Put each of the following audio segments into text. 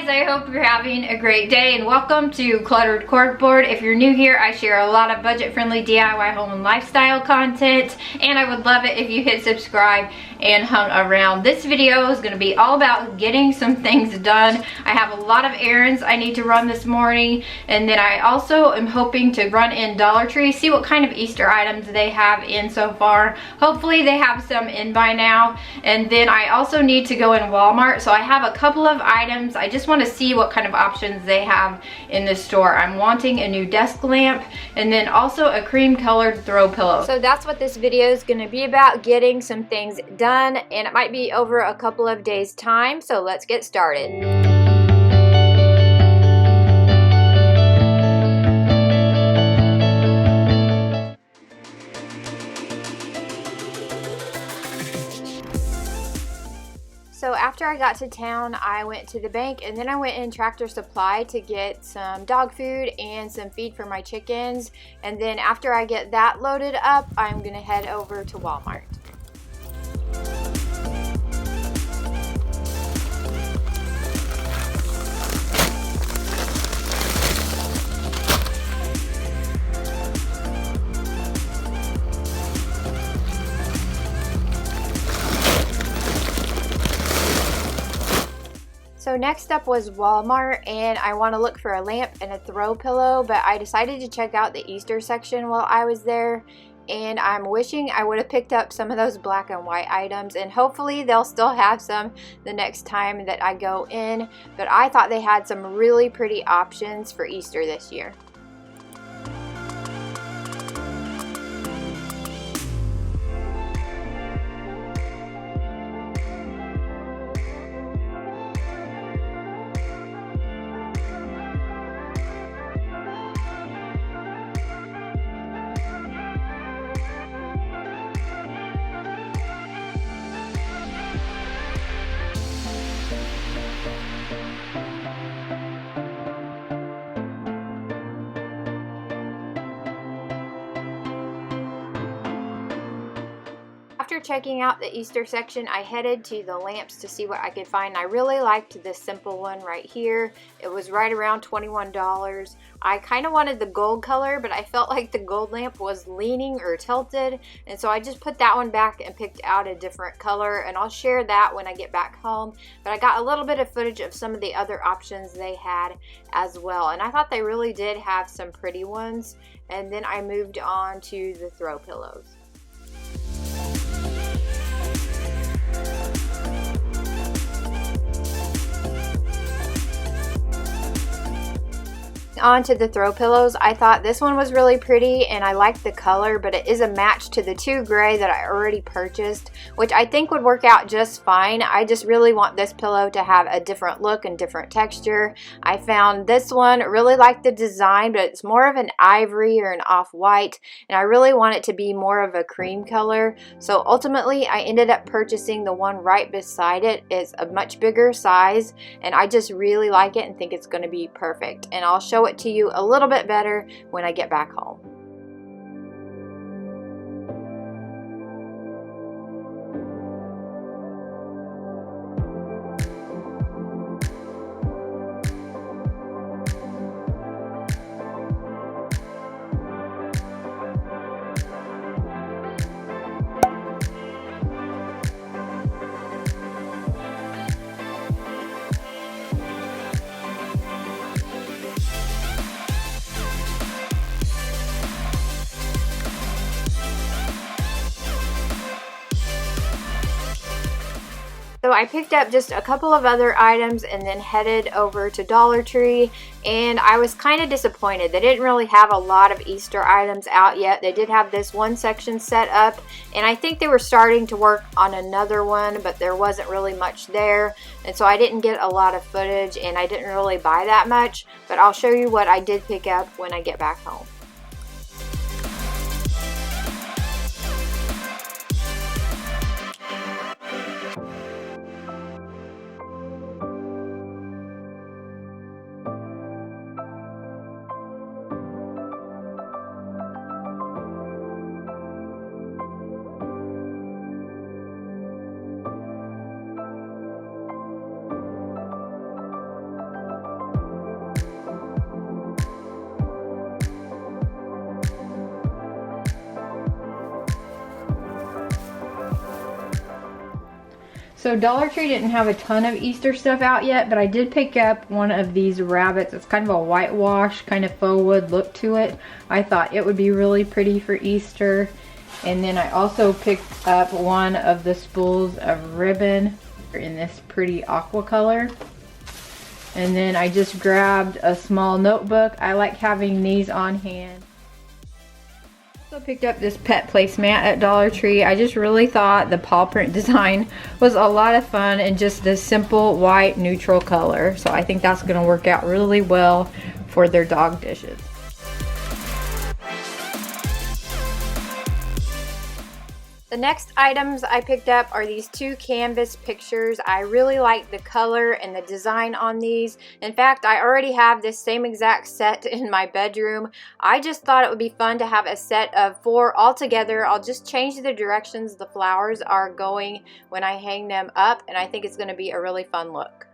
guys, I hope you're having a great day and welcome to Cluttered Corkboard. If you're new here, I share a lot of budget-friendly DIY home and lifestyle content, and I would love it if you hit subscribe and hung around. This video is going to be all about getting some things done. I have a lot of errands I need to run this morning, and then I also am hoping to run in Dollar Tree, see what kind of Easter items they have in so far. Hopefully they have some in by now. And then I also need to go in Walmart, so I have a couple of items. I just want to see what kind of options they have in the store. I'm wanting a new desk lamp and then also a cream colored throw pillow. So that's what this video is going to be about, getting some things done, and it might be over a couple of days time, so let's get started. So after I got to town, I went to the bank and then I went in Tractor Supply to get some dog food and some feed for my chickens. And then after I get that loaded up, I'm gonna head over to Walmart. So next up was Walmart, and I want to look for a lamp and a throw pillow, but I decided to check out the Easter section while I was there, and I'm wishing I would have picked up some of those black and white items, and hopefully they'll still have some the next time that I go in, but I thought they had some really pretty options for Easter this year. After checking out the Easter section, I headed to the lamps to see what I could find. I really liked this simple one right here. It was right around $21. I kind of wanted the gold color, but I felt like the gold lamp was leaning or tilted, and so I just put that one back and picked out a different color, and I'll share that when I get back home. But I got a little bit of footage of some of the other options they had as well, and I thought they really did have some pretty ones. And then I moved on to the throw pillows. On to the throw pillows. I thought this one was really pretty and I liked the color, but it is a match to the two gray that I already purchased, which I think would work out just fine. I just really want this pillow to have a different look and different texture. I found this one, really like the design, but it's more of an ivory or an off-white, and I really want it to be more of a cream color. So ultimately I ended up purchasing the one right beside it. It's a much bigger size and I just really like it and think it's going to be perfect, and I'll show it to you a little bit better when I get back home. So I picked up just a couple of other items and then headed over to Dollar Tree, and I was kind of disappointed. They didn't really have a lot of Easter items out yet. They did have this one section set up, and I think they were starting to work on another one, but there wasn't really much there, and so I didn't get a lot of footage and I didn't really buy that much, but I'll show you what I did pick up when I get back home. So Dollar Tree didn't have a ton of Easter stuff out yet, but I did pick up one of these rabbits. It's kind of a whitewash, kind of faux wood look to it. I thought it would be really pretty for Easter. And then I also picked up one of the spools of ribbon in this pretty aqua color. And then I just grabbed a small notebook. I like having these on hand. Also picked up this pet placemat at Dollar Tree. I just really thought the paw print design was a lot of fun and just this simple white neutral color. So I think that's gonna work out really well for their dog dishes. The next items I picked up are these two canvas pictures. I really like the color and the design on these. In fact, I already have this same exact set in my bedroom. I just thought it would be fun to have a set of 4 all together. I'll just change the directions the flowers are going when I hang them up, and I think it's going to be a really fun look.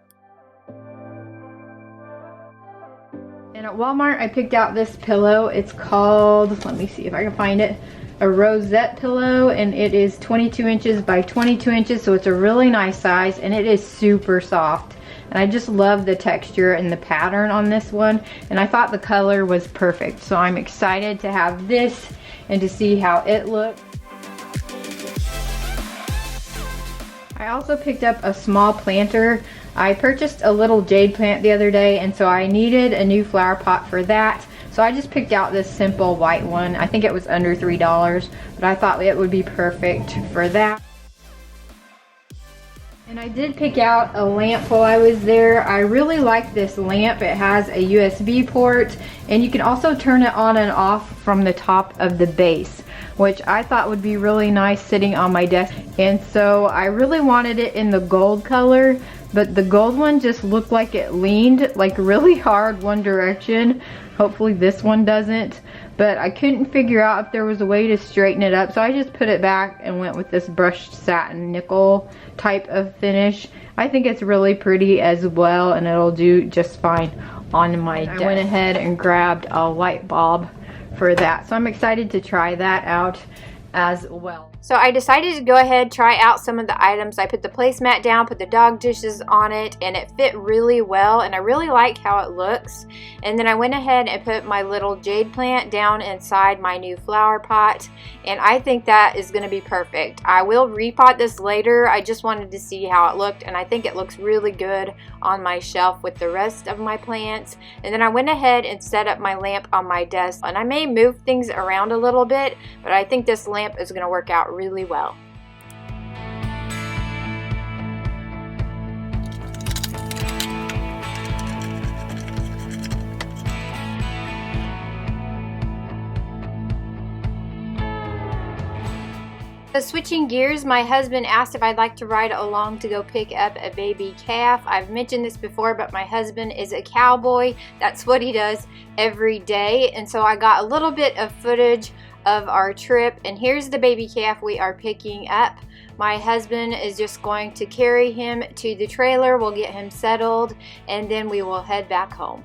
And at Walmart, I picked out this pillow. It's called, let me see if I can find it, a rosette pillow, and it is 22 inches by 22 inches, so it's a really nice size, and it is super soft. And I just love the texture and the pattern on this one, and I thought the color was perfect. So I'm excited to have this and to see how it looks. I also picked up a small planter. I purchased a little jade plant the other day, and so I needed a new flower pot for that. So I just picked out this simple white one. I think it was under $3, but I thought it would be perfect for that. And I did pick out a lamp while I was there. I really like this lamp. It has a USB port, and you can also turn it on and off from the top of the base, which I thought would be really nice sitting on my desk. And so I really wanted it in the gold color, but the gold one just looked like it leaned like really hard one direction. Hopefully this one doesn't, but I couldn't figure out if there was a way to straighten it up, so I just put it back and went with this brushed satin nickel type of finish. I think it's really pretty as well, and it'll do just fine on my desk. I went ahead and grabbed a light bulb for that, so I'm excited to try that out as well. So I decided to go ahead, try out some of the items. I put the placemat down, put the dog dishes on it, and it fit really well, and I really like how it looks. And then I went ahead and put my little jade plant down inside my new flower pot, and I think that is going to be perfect. I will repot this later. I just wanted to see how it looked, and I think it looks really good on my shelf with the rest of my plants. And then I went ahead and set up my lamp on my desk, and I may move things around a little bit, but I think this lamp is going to work out really well. So switching gears, my husband asked if I'd like to ride along to go pick up a baby calf. I've mentioned this before, but my husband is a cowboy. That's what he does every day. And so I got a little bit of footage of our trip, and here's the baby calf we are picking up. My husband is just going to carry him to the trailer. We'll get him settled, and then we will head back home.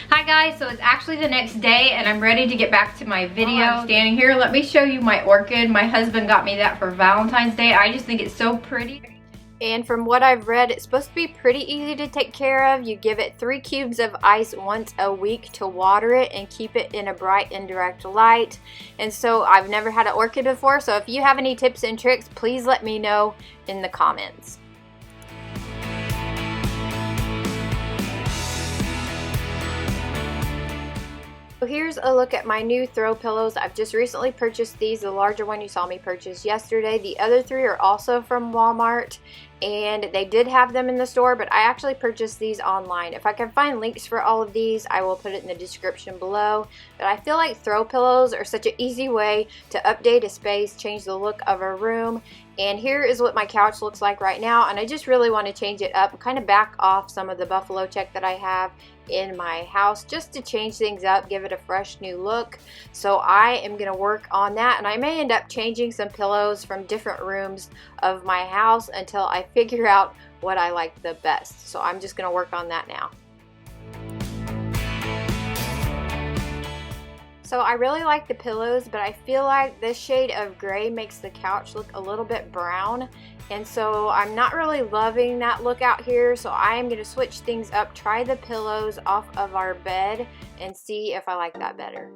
Hi guys, so it's actually the next day and I'm ready to get back to my video. I'm standing here. Let me show you my orchid. My husband got me that for Valentine's Day. I just think it's so pretty. And from what I've read, it's supposed to be pretty easy to take care of. You give it 3 cubes of ice once a week to water it and keep it in a bright indirect light. And so I've never had an orchid before, so if you have any tips and tricks, please let me know in the comments. So here's a look at my new throw pillows. I've just recently purchased these. The larger one you saw me purchase yesterday. The other 3 are also from Walmart. and they did have them in the store, but I actually purchased these online. If I can find links for all of these, I will put it in the description below. But I feel like throw pillows are such an easy way to update a space, change the look of a room. And here is what my couch looks like right now, and I just really want to change it up, kind of back off some of the buffalo check that I have in my house just to change things up, give it a fresh new look. So I am going to work on that, and I may end up changing some pillows from different rooms of my house until I figure out what I like the best. So I'm just going to work on that now. So I really like the pillows, but I feel like this shade of gray makes the couch look a little bit brown. And so I'm not really loving that look out here. So I am going to switch things up, try the pillows off of our bed, and see if I like that better.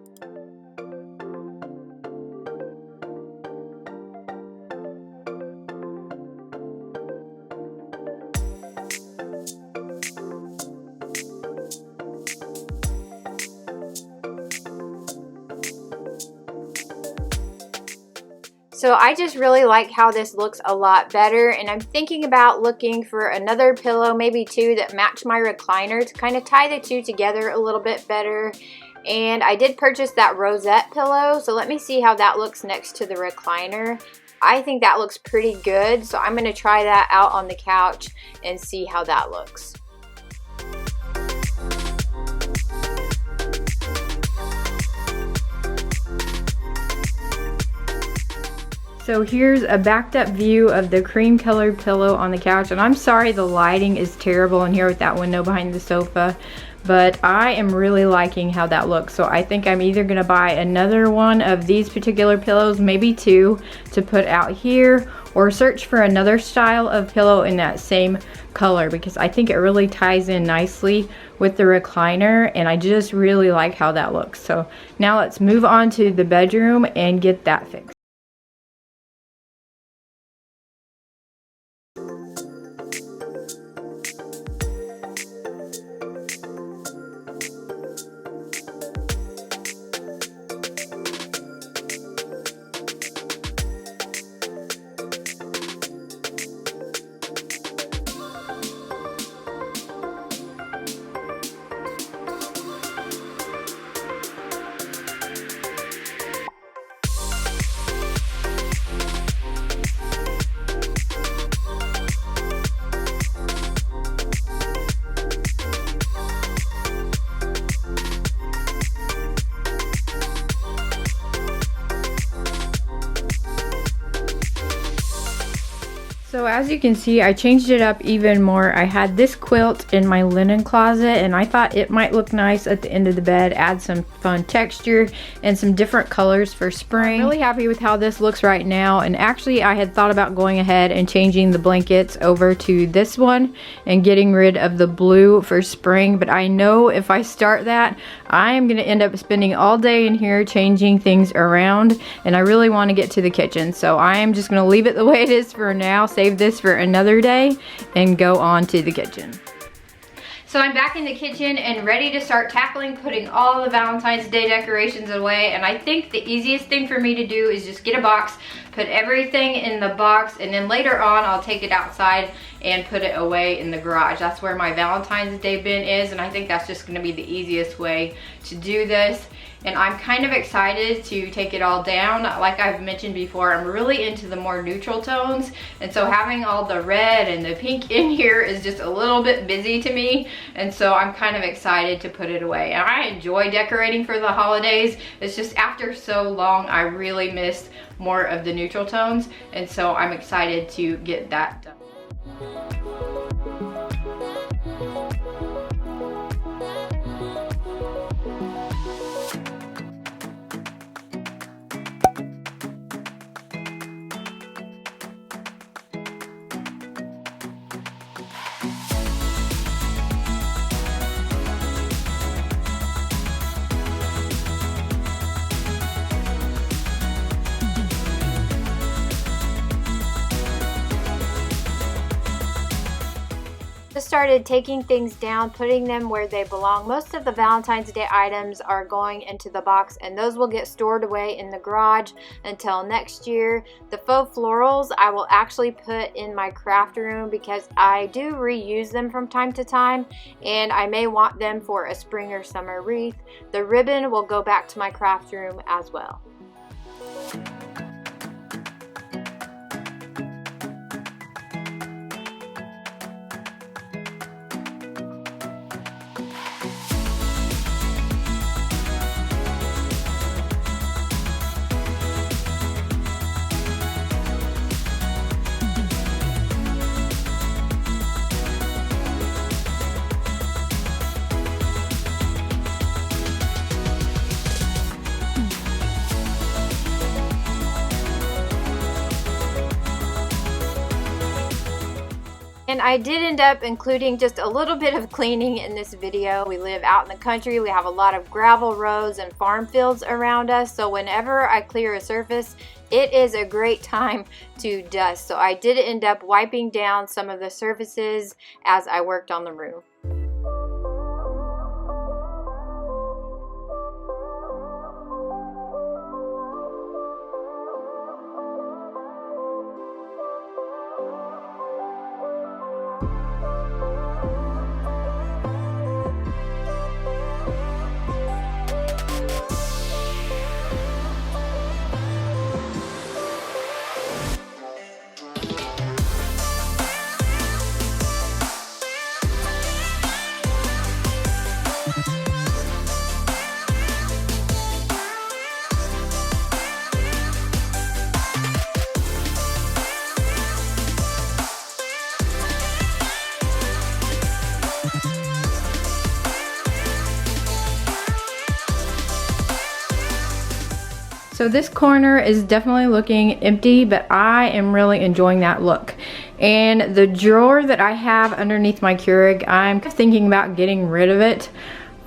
So I just really like how this looks a lot better, and I'm thinking about looking for another pillow, maybe two, that match my recliner to kind of tie the two together a little bit better. And I did purchase that rosette pillow, so let me see how that looks next to the recliner. I think that looks pretty good, so I'm going to try that out on the couch and see how that looks. So here's a backed up view of the cream colored pillow on the couch, and I'm sorry the lighting is terrible in here with that window behind the sofa, but I am really liking how that looks. So I think I'm either gonna buy another one of these particular pillows, maybe two, to put out here, or search for another style of pillow in that same color, because I think it really ties in nicely with the recliner, and I just really like how that looks. So now let's move on to the bedroom and get that fixed. So as you can see, I changed it up even more. I had this quilt in my linen closet, and I thought it might look nice at the end of the bed, add some fun texture and some different colors for spring. I'm really happy with how this looks right now, and actually I had thought about going ahead and changing the blankets over to this one and getting rid of the blue for spring, but I know if I start that, I am going to end up spending all day in here changing things around, and I really want to get to the kitchen. So I am just going to leave it the way it is for now, save this for another day, and go on to the kitchen. So I'm back in the kitchen and ready to start tackling putting all the Valentine's Day decorations away, and I think the easiest thing for me to do is just get a box, put everything in the box, and then later on I'll take it outside and put it away in the garage. That's where my Valentine's Day bin is, and I think that's just gonna be the easiest way to do this. And I'm kind of excited to take it all down. Like I've mentioned before, I'm really into the more neutral tones, and so having all the red and the pink in here is just a little bit busy to me, and so I'm kind of excited to put it away. And I enjoy decorating for the holidays. It's just after so long, I really missed more of the neutral tones, and so I'm excited to get that done. started taking things down, putting them where they belong. Most of the Valentine's Day items are going into the box, and those will get stored away in the garage until next year. The faux florals I will actually put in my craft room because I do reuse them from time to time, and I may want them for a spring or summer wreath. The ribbon will go back to my craft room as well. And I did end up including just a little bit of cleaning in this video. We live out in the country. We have a lot of gravel roads and farm fields around us. So whenever I clear a surface, it is a great time to dust. So I did end up wiping down some of the surfaces as I worked on the room. So this corner is definitely looking empty, but I am really enjoying that look. And the drawer that I have underneath my Keurig, I'm thinking about getting rid of it.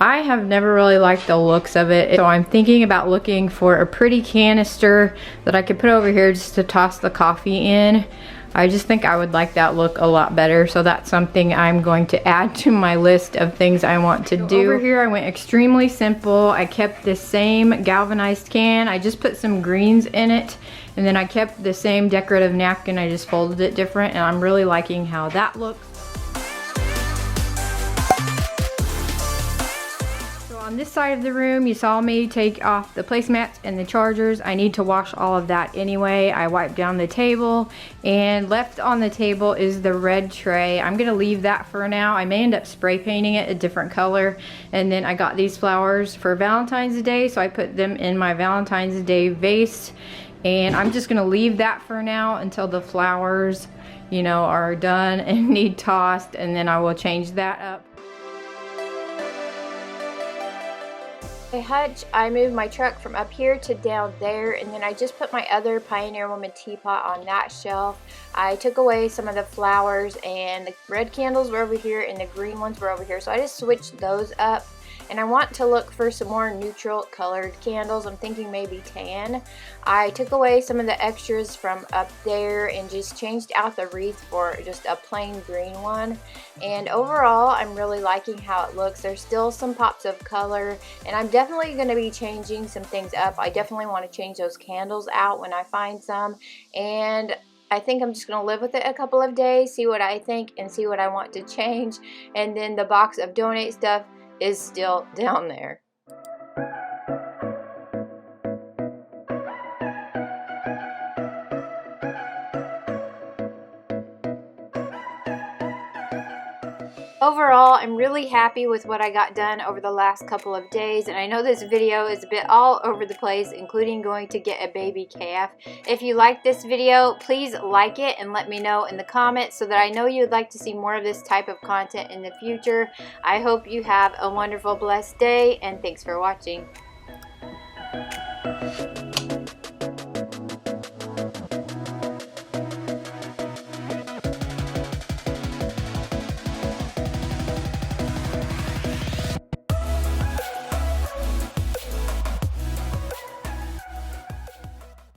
I have never really liked the looks of it, so I'm thinking about looking for a pretty canister that I could put over here just to toss the coffee in. I just think I would like that look a lot better, so that's something I'm going to add to my list of things I want to do. Over here I went extremely simple. I kept the same galvanized can. I just put some greens in it, and then I kept the same decorative napkin. I just folded it different, and I'm really liking how that looks. On this side of the room, you saw me take off the placemats and the chargers. I need to wash all of that anyway. I wiped down the table, and left on the table is the red tray. I'm gonna leave that for now. I may end up spray painting it a different color. And then I got these flowers for Valentine's Day, so I put them in my Valentine's Day vase. And I'm just gonna leave that for now until the flowers, you know, are done and need tossed, and then I will change that up. Hutch, I moved my truck from up here to down there, and then I just put my other Pioneer Woman teapot on that shelf. I took away some of the flowers, and the red candles were over here and the green ones were over here, so I just switched those up. And I want to look for some more neutral colored candles. I'm thinking maybe tan. I took away some of the extras from up there and just changed out the wreath for just a plain green one. And overall, I'm really liking how it looks. There's still some pops of color, and I'm definitely going to be changing some things up. I definitely want to change those candles out when I find some. And I think I'm just going to live with it a couple of days, see what I think and see what I want to change. And then the box of donate stuff is still down there. Overall, I'm really happy with what I got done over the last couple of days, and I know this video is a bit all over the place, including going to get a baby calf. If you like this video, please like it and let me know in the comments so that I know you'd like to see more of this type of content in the future. I hope you have a wonderful, blessed day, and thanks for watching.